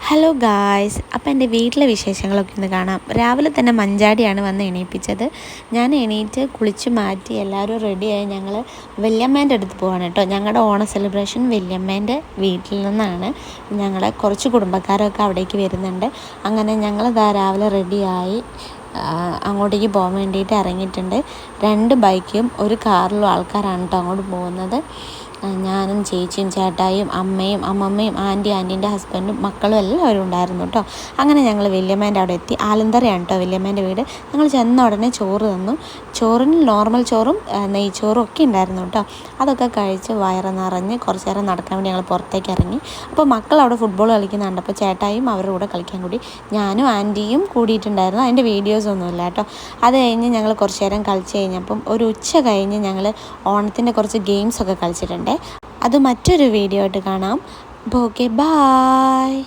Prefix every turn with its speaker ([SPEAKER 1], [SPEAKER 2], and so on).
[SPEAKER 1] Hello guys, അപ്പോൾ എൻ്റെ വീട്ടിലെ വിശേഷങ്ങളൊക്കെ ഒന്ന് കാണാം. രാവിലെ തന്നെ മഞ്ചാടിയാണ് വന്ന് എണീപ്പിച്ചത്. ഞാൻ എണീറ്റ് കുളിച്ച് മാറ്റി എല്ലാവരും റെഡിയായി ഞങ്ങൾ വല്യമ്മേൻ്റെ അടുത്ത് പോവാണ് കേട്ടോ. ഞങ്ങളുടെ ഓണ സെലിബ്രേഷൻ വല്യമ്മേൻ്റെ വീട്ടിൽ നിന്നാണ്. ഞങ്ങളെ കുറച്ച് കുടുംബക്കാരൊക്കെ അവിടേക്ക് വരുന്നുണ്ട്. അങ്ങനെ ഞങ്ങളിതാ രാവിലെ റെഡിയായി അങ്ങോട്ടേക്ക് പോകാൻ വേണ്ടിയിട്ട് ഇറങ്ങിയിട്ടുണ്ട്. 2 ബൈക്കും 1 കാറിലും ആൾക്കാരാണ് കേട്ടോ അങ്ങോട്ട് പോകുന്നത്. ഞാനും ചേച്ചിയും ചേട്ടായും അമ്മയും അമ്മമ്മയും ആൻറ്റീൻ്റെ ഹസ്ബൻഡും മക്കളും എല്ലാവരും ഉണ്ടായിരുന്നു കേട്ടോ. അങ്ങനെ ഞങ്ങൾ വല്യമ്മേൻ്റെ അവിടെ എത്തി. ആലന്തറയാണ് കേട്ടോ വല്യമ്മേൻ്റെ വീട്. ഞങ്ങൾ ചെന്ന ഉടനെ ചോറ് തന്നു. ചോറിന് നോർമൽ ചോറും നെയ്ച്ചോറും ഒക്കെ ഉണ്ടായിരുന്നു കേട്ടോ. അതൊക്കെ കഴിച്ച് വയറ് നിറഞ്ഞ് കുറച്ച് നേരം നടക്കാൻ വേണ്ടി ഞങ്ങൾ പുറത്തേക്ക് ഇറങ്ങി. അപ്പോൾ മക്കൾ അവിടെ ഫുട്ബോൾ കളിക്കുന്നുണ്ട്. അപ്പോൾ ചേട്ടായും അവരുടെ കൂടെ കളിക്കാൻ കൂടി. ഞാനും ആൻറ്റിയും കൂടിയിട്ടുണ്ടായിരുന്നു. അതിൻ്റെ വീഡിയോസൊന്നുമില്ല കേട്ടോ. അത് കഴിഞ്ഞ് ഞങ്ങൾ കുറച്ച് നേരം കളിച്ച് കഴിഞ്ഞപ്പം ഒരു ഉച്ച കഴിഞ്ഞ് ഞങ്ങൾ ഓണത്തിൻ്റെ കുറച്ച് ഗെയിംസൊക്കെ കളിച്ചിട്ടുണ്ട്. അത് മറ്റൊരു വീഡിയോ ആയിട്ട് കാണാം. അപ്പോൾ ഓക്കെ, ബായ്.